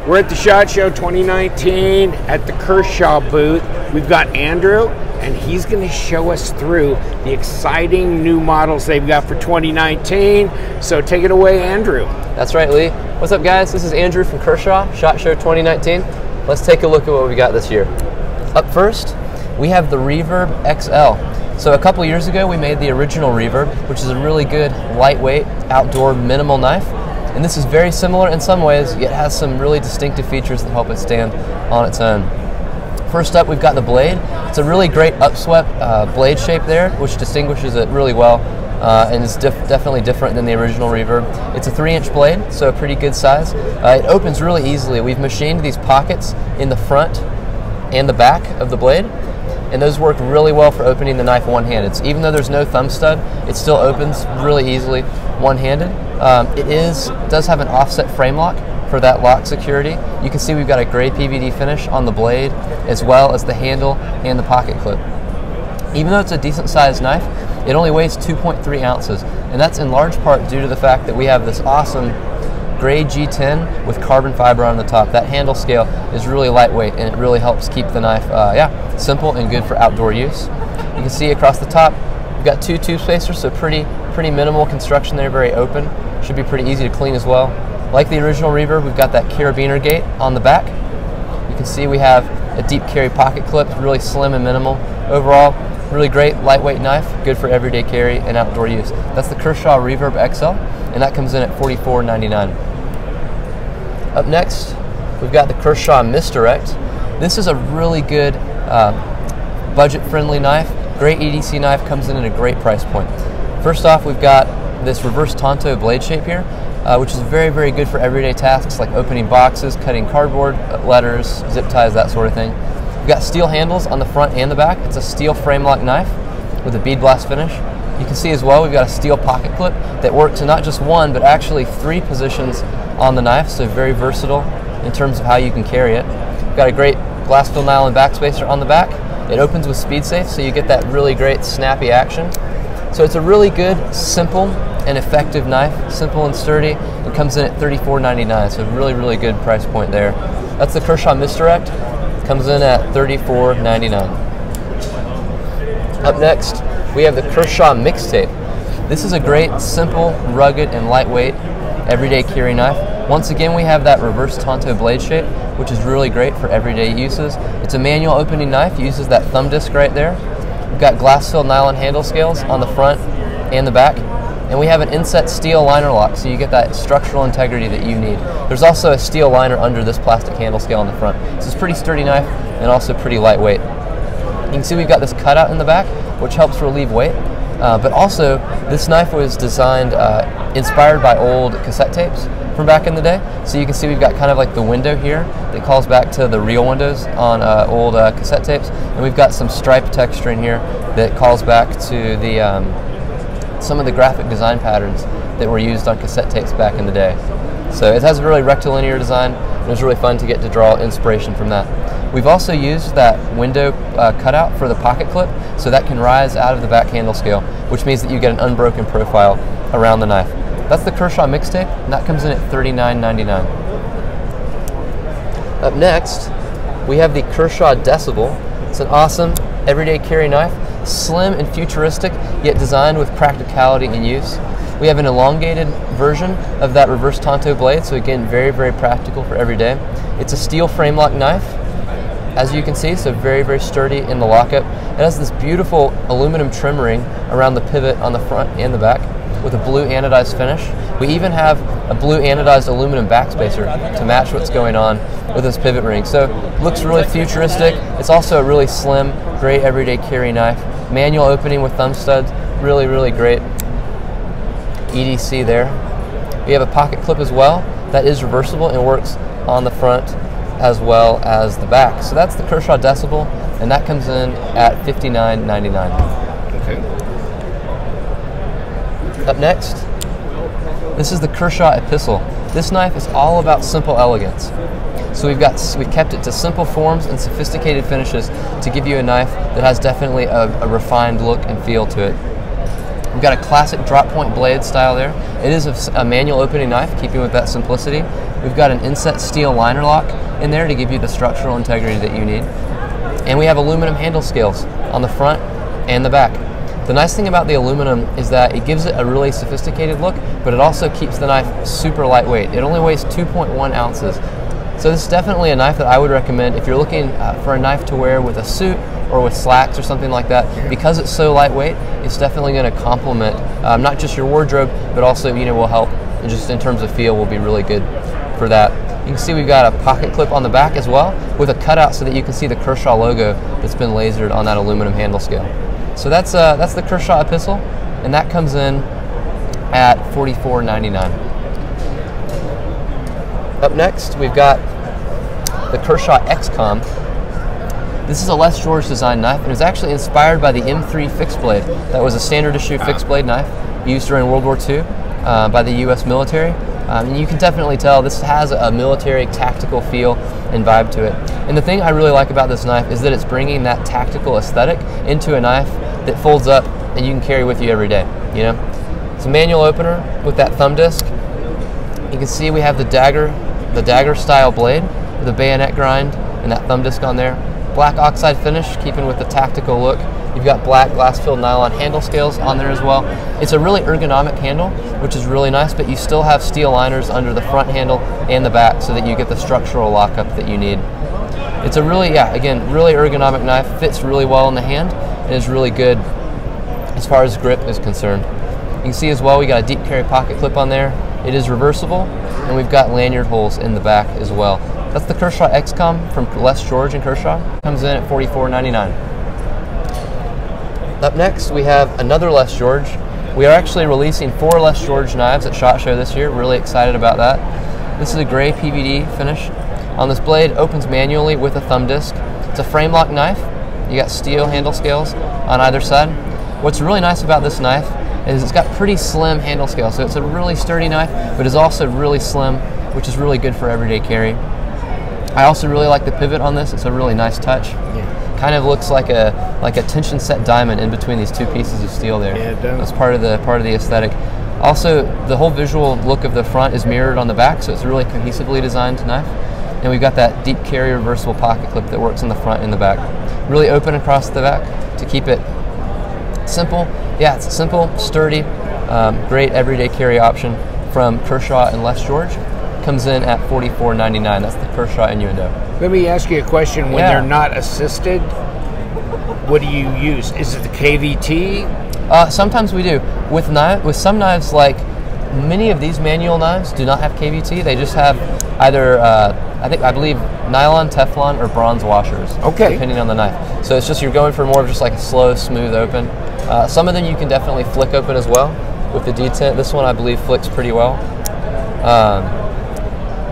We're at the SHOT Show 2019 at the Kershaw booth. We've got Andrew, and he's going to show us through the exciting new models they've got for 2019. So take it away, Andrew. That's right, Lee. What's up, guys? This is Andrew from Kershaw, SHOT Show 2019. Let's take a look at what we got this year. Up first, we have the Reverb XL. So a couple years ago, we made the original Reverb, which is a really good, lightweight, outdoor, minimal knife. And this is very similar in some ways, yet has some really distinctive features that help it stand on its own. First up, we've got the blade. It's a really great upswept blade shape there, which distinguishes it really well and is definitely different than the original Reverb. It's a 3-inch blade, so a pretty good size. It opens really easily. We've machined these pockets in the front and the back of the blade, and those work really well for opening the knife one-handed. So even though there's no thumb stud, it still opens really easily one-handed. It does have an offset frame lock for that lock security. You can see we've got a gray PVD finish on the blade as well as the handle and the pocket clip. Even though it's a decent sized knife, it only weighs 2.3 ounces, and that's in large part due to the fact that we have this awesome gray G10 with carbon fiber on the top. That handle scale is really lightweight, and it really helps keep the knife simple and good for outdoor use. You can see across the top we've got 2 tube spacers, so pretty minimal construction there, very open. Should be pretty easy to clean as well. Like the original Reverb, we've got that carabiner gate on the back. You can see we have a deep carry pocket clip, really slim and minimal. Overall, really great lightweight knife, good for everyday carry and outdoor use. That's the Kershaw Reverb XL, and that comes in at $44.99. Up next, we've got the Kershaw Misdirect. This is a really good budget-friendly knife. Great EDC knife, comes in at a great price point. First off, we've got this reverse tanto blade shape here, which is very, very good for everyday tasks like opening boxes, cutting cardboard, letters, zip ties, that sort of thing. We've got steel handles on the front and the back. It's a steel frame lock knife with a bead blast finish. You can see as well we've got a steel pocket clip that works to not just one, but actually 3 positions on the knife, so very versatile in terms of how you can carry it. We've got a great glass fill nylon backspacer on the back. It opens with speed safe, so you get that really great snappy action. So it's a really good, simple, and effective knife, simple and sturdy. It comes in at $34.99, so really, really good price point there. That's the Kershaw Misdirect. Comes in at $34.99. Up next, we have the Kershaw Mixtape. This is a great, simple, rugged, and lightweight everyday carry knife. Once again, we have that reverse tanto blade shape, which is really great for everyday uses. It's a manual opening knife, uses that thumb disc right there. We've got glass-filled nylon handle scales on the front and the back, and we have an inset steel liner lock, so you get that structural integrity that you need. There's also a steel liner under this plastic handle scale on the front. So it's a pretty sturdy knife and also pretty lightweight. You can see we've got this cutout in the back, which helps relieve weight, but also this knife was designed inspired by old cassette tapes from back in the day. So you can see we've got kind of like the window here that calls back to the real windows on old cassette tapes, and we've got some stripe texture in here that calls back to the some of the graphic design patterns that were used on cassette tapes back in the day. So it has a really rectilinear design, and it was really fun to get to draw inspiration from that. We've also used that window cutout for the pocket clip, so that can rise out of the back handle scale, which means that you get an unbroken profile around the knife. That's the Kershaw Mixtape, and that comes in at $39.99. Up next, we have the Kershaw Decibel. It's an awesome everyday carry knife, slim and futuristic, yet designed with practicality and use. We have an elongated version of that reverse tanto blade, so again, very, very practical for every day. It's a steel frame lock knife, as you can see, so very, very sturdy in the lockup. It has this beautiful aluminum trim ring around the pivot on the front and the back with a blue anodized finish. We even have a blue anodized aluminum backspacer to match what's going on with this pivot ring. So it looks really futuristic. It's also a really slim, great everyday carry knife. Manual opening with thumb studs, really, really great. EDC there. We have a pocket clip as well that is reversible and works on the front as well as the back. So that's the Kershaw Decibel, and that comes in at $59.99. Okay. Up next, this is the Kershaw Epistle. This knife is all about simple elegance. So we've kept it to simple forms and sophisticated finishes to give you a knife that has definitely a refined look and feel to it. We've got a classic drop point blade style there. It is a manual opening knife, keeping with that simplicity. We've got an inset steel liner lock in there to give you the structural integrity that you need. And we have aluminum handle scales on the front and the back. The nice thing about the aluminum is that it gives it a really sophisticated look, but it also keeps the knife super lightweight. It only weighs 2.1 ounces. So this is definitely a knife that I would recommend if you're looking for a knife to wear with a suit or with slacks or something like that. Because it's so lightweight, it's definitely going to complement not just your wardrobe, but also will help, and just in terms of feel, will be really good for that. You can see we've got a pocket clip on the back as well, with a cutout so that you can see the Kershaw logo that's been lasered on that aluminum handle scale. So that's the Kershaw Epistle, and that comes in at $44.99. Up next, we've got the Kershaw XCOM. This is a Les George design knife, and it was actually inspired by the M3 fixed blade. That was a standard issue fixed blade knife used during World War II by the U.S. military. And you can definitely tell this has a military tactical feel and vibe to it. And the thing I really like about this knife is that it's bringing that tactical aesthetic into a knife that folds up and you can carry with you every day. It's a manual opener with that thumb disc. You can see we have the dagger style blade with a bayonet grind and that thumb disc on there. Black oxide finish, keeping with the tactical look. You've got black glass-filled nylon handle scales on there as well. It's a really ergonomic handle, which is really nice, but you still have steel liners under the front handle and the back so that you get the structural lockup that you need. It's a really, again, really ergonomic knife, fits really well in the hand, and is really good as far as grip is concerned. You can see as well we got a deep carry pocket clip on there. It is reversible, and we've got lanyard holes in the back as well. That's the Kershaw XCOM from Les George and Kershaw. Comes in at $44.99. Up next, we have another Les George. We are actually releasing 4 Les George knives at SHOT Show this year. Really excited about that. This is a gray PVD finish. On this blade, opens manually with a thumb disc. It's a frame lock knife. You got steel handle scales on either side. What's really nice about this knife is it's got pretty slim handle scales. So it's a really sturdy knife, but it's also really slim, which is really good for everyday carry. I also really like the pivot on this. It's a really nice touch. Kind of looks like a tension set diamond in between these two pieces of steel there. Yeah, it does. That's part of the aesthetic. Also, the whole visual look of the front is mirrored on the back, so it's a really cohesively designed knife. And we've got that deep carry reversible pocket clip that works in the front and the back. Really open across the back to keep it simple. Yeah, it's simple, sturdy, great everyday carry option from Kershaw and Les George. Comes in at $44.99. That's the Kershaw Innuendo. Let me ask you a question. When they're not assisted, what do you use? Is it the KVT? Sometimes we do. With some knives, like many of these manual knives, do not have KVT. They just have either, I believe, nylon, Teflon, or bronze washers. Okay. Depending on the knife. So it's just you're going for more of just like a slow, smooth open. Some of them you can definitely flick open as well with the detent. This one I believe flicks pretty well.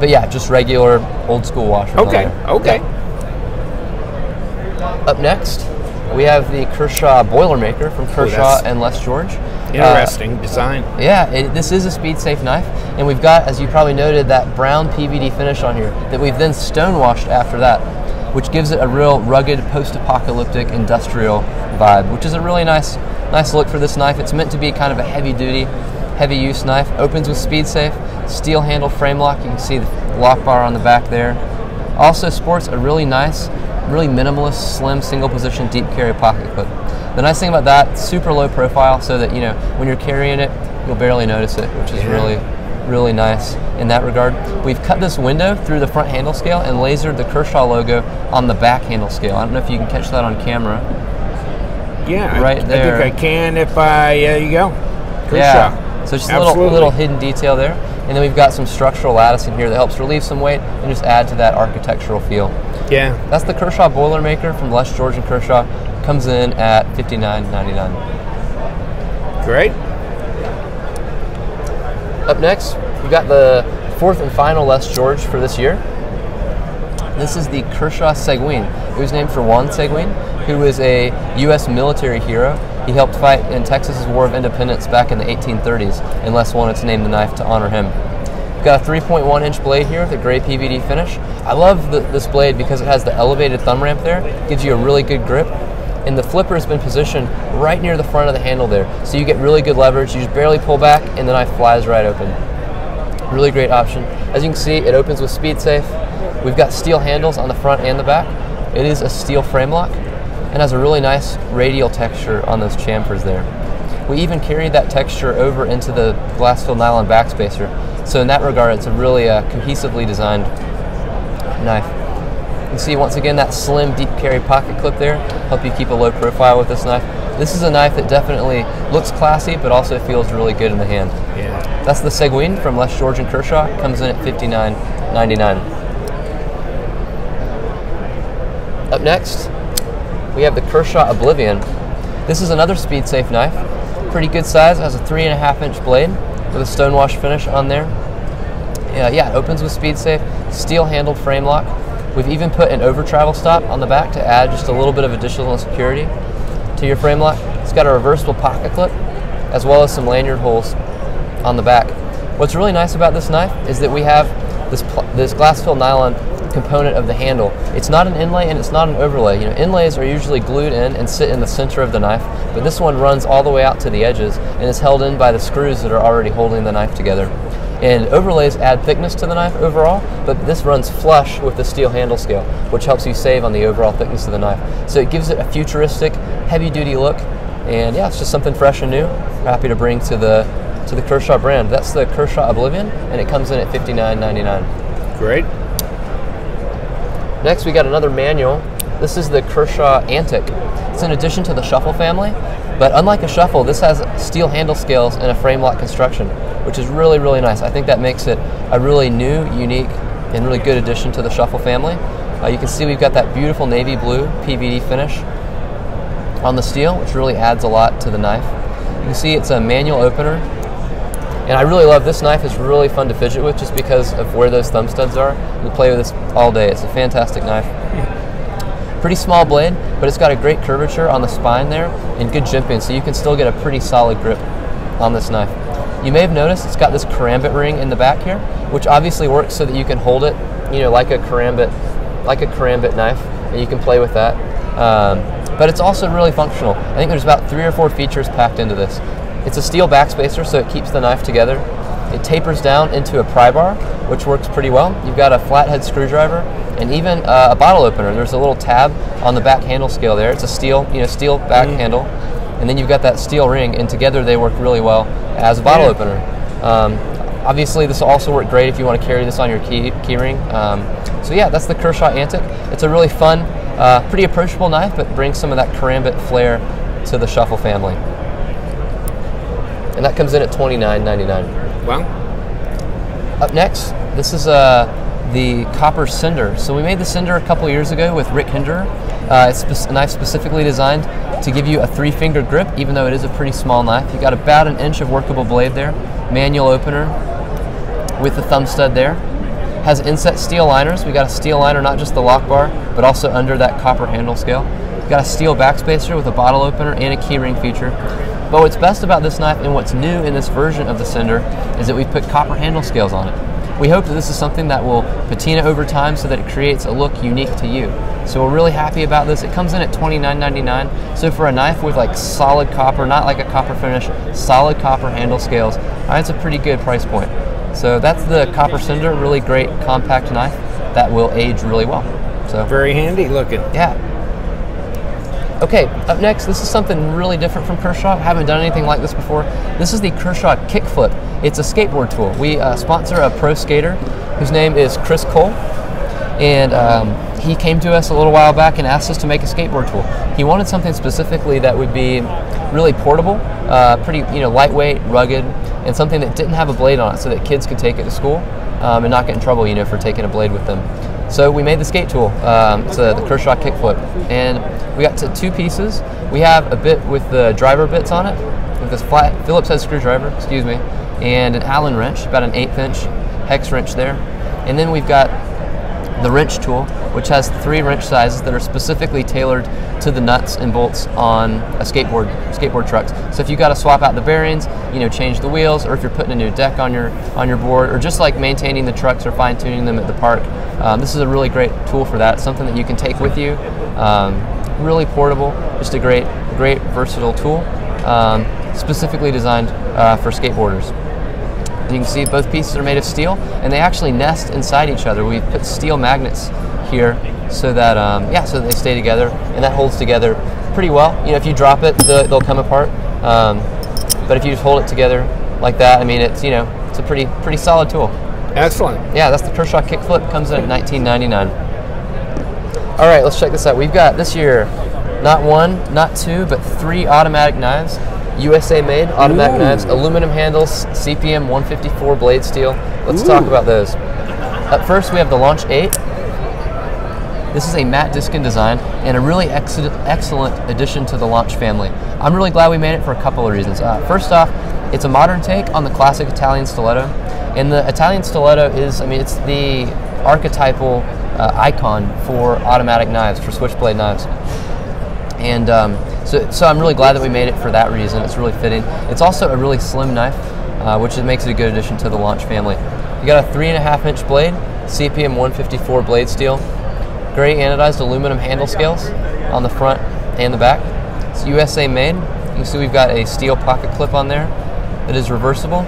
But yeah, just regular old school washers. Okay. Okay. Up next, we have the Kershaw Boilermaker from Kershaw and Les George. Interesting design. Yeah, this is a speed safe knife, and we've got, as you probably noted, that brown PVD finish on here that we've then stone washed after that, which gives it a real rugged post-apocalyptic industrial vibe, which is a really nice look for this knife. It's meant to be kind of a heavy use knife. Opens with speed safe, steel handle frame lock. You can see the lock bar on the back there. Also sports a really nice, really minimalist, slim, single position deep carry pocket clip. The nice thing about that, super low profile, so that when you're carrying it, you'll barely notice it, which is really nice in that regard. We've cut this window through the front handle scale and lasered the Kershaw logo on the back handle scale. I don't know if you can catch that on camera. Yeah, right there. I think I can if there you go. Kershaw. Yeah. So just a little hidden detail there. And then we've got some structural lattice in here that helps relieve some weight and just add to that architectural feel. Yeah. That's the Kershaw Boilermaker from Les George and Kershaw. Comes in at $59.99. Great. Up next, we've got the 4th and final Les George for this year. This is the Kershaw Seguin. It was named for Juan Seguin, who was a U.S. military hero. He helped fight in Texas's War of Independence back in the 1830s, and Les wanted to name the knife to honor him. We've got a 3.1-inch blade here with a gray PVD finish. I love this blade because it has the elevated thumb ramp there. It gives you a really good grip. And the flipper has been positioned right near the front of the handle there. So you get really good leverage. You just barely pull back, and the knife flies right open. Really great option. As you can see, it opens with speed safe. We've got steel handles on the front and the back. It is a steel frame lock and has a really nice radial texture on those chamfers there. We even carried that texture over into the glass-filled nylon backspacer. So in that regard, it's a really cohesively designed knife. You can see once again that slim deep carry pocket clip there, help you keep a low profile with this knife. This is a knife that definitely looks classy, but also feels really good in the hand. Yeah. That's the Seguin from Les George and Kershaw. Comes in at $59.99. Up next, we have the Kershaw Oblivion. This is another speed safe knife. Pretty good size. It has a 3.5-inch blade with a stonewash finish on there. Yeah, it opens with speed safe, steel handled frame lock. We've even put an over travel stop on the back to add just a little bit of additional security to your frame lock. It's got a reversible pocket clip as well as some lanyard holes on the back. What's really nice about this knife is that we have this glass-filled nylon component of the handle. It's not an inlay and it's not an overlay. You know, inlays are usually glued in and sit in the center of the knife, but this one runs all the way out to the edges and is held in by the screws that are already holding the knife together. And overlays add thickness to the knife overall, but this runs flush with the steel handle scale, which helps you save on the overall thickness of the knife. So it gives it a futuristic, heavy-duty look, and yeah, it's just something fresh and new. Happy to bring to the Kershaw brand. That's the Kershaw Oblivion, and it comes in at $59.99. Great. Next, we got another manual. This is the Kershaw Antic. It's in addition to the Shuffle family, but unlike a Shuffle, this has steel handle scales and a frame lock construction, which is really, really nice. I think that makes it a really new, unique, and really good addition to the Shuffle family. You can see we've got that beautiful navy blue PVD finish on the steel, which really adds a lot to the knife. You can see it's a manual opener, and I really love this knife. It's really fun to fidget with just because of where those thumb studs are. You can play with this all day. It's a fantastic knife. Pretty small blade, but it's got a great curvature on the spine there and good jimping, so you can still get a pretty solid grip on this knife. You may have noticed it's got this karambit ring in the back here, which obviously works so that you can hold it, you know, like a karambit knife, and you can play with that. But it's also really functional. I think there's about 3 or 4 features packed into this. It's a steel backspacer, so it keeps the knife together. It tapers down into a pry bar, which works pretty well. You've got a flathead screwdriver and even a bottle opener. There's a little tab on the back handle scale there. It's a steel back handle, and then you've got that steel ring, and together they work really well as a bottle opener. Obviously, this will also work great if you want to carry this on your key ring. So yeah, that's the Kershaw Antic. It's a really fun, pretty approachable knife, but brings some of that karambit flair to the Shuffle family. And that comes in at $29.99. Wow. Up next, this is the copper Cinder. So we made the Cinder a couple years ago with Rick Hinderer. It's a knife specifically designed to give you a 3-finger grip, even though it is a pretty small knife. You got about 1 inch of workable blade there. Manual opener with the thumb stud there. Has inset steel liners. We got a steel liner, not just the lock bar, but also under that copper handle scale. We've got a steel backspacer with a bottle opener and a keyring feature. But what's best about this knife and what's new in this version of the Cinder is that we've put copper handle scales on it. We hope that this is something that will patina over time so that it creates a look unique to you. So we're really happy about this. It comes in at $29.99. So for a knife with like solid copper, not like a copper finish, solid copper handle scales, it's a pretty good price point. So that's the copper Cinder, really great compact knife that will age really well. So very handy looking. Yeah. Okay, up next, this is something really different from Kershaw. Haven't done anything like this before. This is the Kershaw Kickflip. It's a skateboard tool. We sponsor a pro skater whose name is Chris Cole, and he came to us a little while back and asked us to make a skateboard tool. He wanted something specifically that would be really portable, pretty lightweight, rugged, and something that didn't have a blade on it so that kids could take it to school and not get in trouble for taking a blade with them. So we made the skate tool, it's the Kershaw Kickflip, and we got to 2 pieces. We have a bit with the driver bits on it, with this flat Phillips head screwdriver, and an Allen wrench, about an 1/8 inch hex wrench there. And then we've got the wrench tool, which has 3 wrench sizes that are specifically tailored to the nuts and bolts on a skateboard trucks. So if you got to swap out the bearings, change the wheels, or if you're putting a new deck on your board, or just like maintaining the trucks or fine tuning them at the park, this is a really great tool for that. Something that you can take with you, really portable, just a great versatile tool, specifically designed for skateboarders. You can see both pieces are made of steel, and they actually nest inside each other. We put steel magnets here so that so that they stay together, and that holds together pretty well. You know, if you drop it, they'll come apart. But if you just hold it together like that, I mean, it's it's a pretty solid tool. Excellent. Yeah, that's the Kershaw Kickflip. Comes in at $19.99. All right, let's check this out. We've got this year not one, not two, but 3 automatic knives. USA made automatic knives, aluminum handles, CPM 154 blade steel. Let's talk about those. Up first, we have the Launch 8. This is a matte Diskin design and a really excellent addition to the Launch family. I'm really glad we made it for a couple of reasons. First off, it's a modern take on the classic Italian stiletto. And the Italian stiletto is, it's the archetypal icon for automatic knives, for switchblade knives. And so I'm really glad that we made it for that reason. It's really fitting. It's also a really slim knife, which makes it a good addition to the Launch family. You got a 3.5-inch blade, CPM 154 blade steel, gray anodized aluminum handle scales on the front and the back. It's USA made. You can see we've got a steel pocket clip on there that is reversible.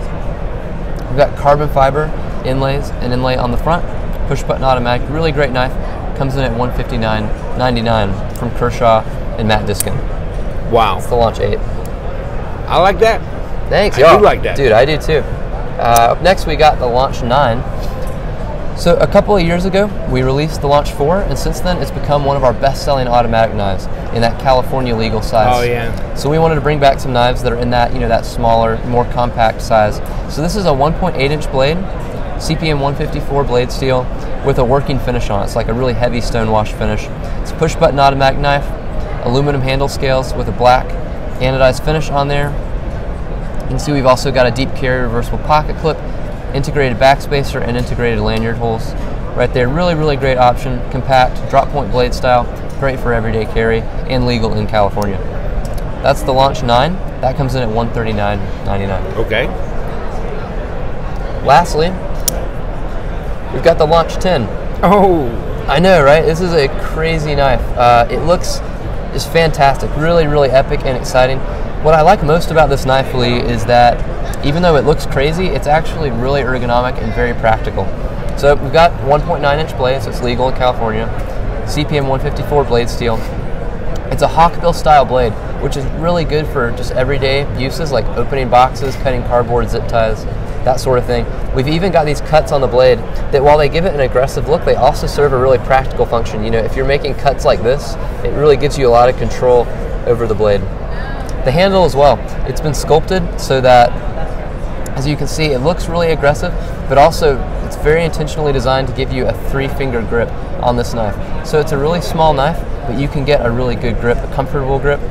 We've got carbon fiber inlays, an inlay on the front, push button automatic, really great knife. Comes in at $159.99 from Kershaw and Matt Diskin. Wow. It's the Launch 8. I like that. Thanks. I do like that. Dude, I do too. Up next, we got the Launch 9. So a couple of years ago, we released the Launch 4, and since then, it's become one of our best-selling automatic knives in that California legal size. Oh, yeah. So we wanted to bring back some knives that are in that, that smaller, more compact size. So this is a 1.8-inch blade, CPM 154 blade steel, with a working finish on it. It's like a really heavy stonewash finish. It's a push-button automatic knife, aluminum handle scales with a black anodized finish on there. You can see we've also got a deep carry reversible pocket clip, integrated backspacer, and integrated lanyard holes right there. Really, really great option. Compact, drop point blade style, great for everyday carry, and legal in California. That's the Launch 9. That comes in at $139.99. Okay. Lastly, we've got the Launch 10. Oh. I know, right? This is a crazy knife. It looks just fantastic. Really, really epic and exciting. What I like most about this knife, Lee, is that even though it looks crazy, it's actually really ergonomic and very practical. So we've got 1.9-inch blades, so it's legal in California. CPM 154 blade steel. It's a hawkbill style blade, which is really good for just everyday uses like opening boxes, cutting cardboard zip ties, that sort of thing. We've even got these cuts on the blade that while they give it an aggressive look, they also serve a really practical function. If you're making cuts like this, it really gives you a lot of control over the blade. The handle as well, it's been sculpted so that, as you can see, it looks really aggressive, but also it's very intentionally designed to give you a 3-finger grip on this knife. So it's a really small knife, but you can get a really good grip, a comfortable grip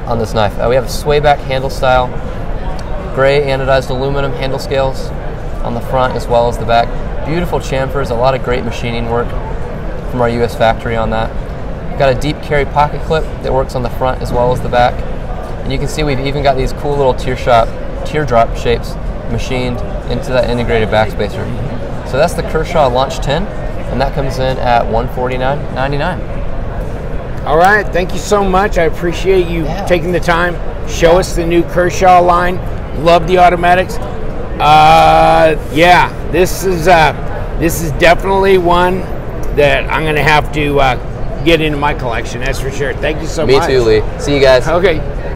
on this knife. We have a sway back handle style, gray anodized aluminum handle scales on the front as well as the back. Beautiful chamfers, a lot of great machining work from our US factory on that. We've got a deep carry pocket clip that works on the front as well as the back. And you can see we've even got these cool little teardrop shapes machined into that integrated backspacer. So that's the Kershaw Launch 10, and that comes in at $149.99. All right, thank you so much. I appreciate you taking the time. Show us the new Kershaw line. Love the automatics. This is definitely one that I'm gonna have to get into my collection. That's for sure. Thank you so much. Me too, Lee. See you guys. Okay.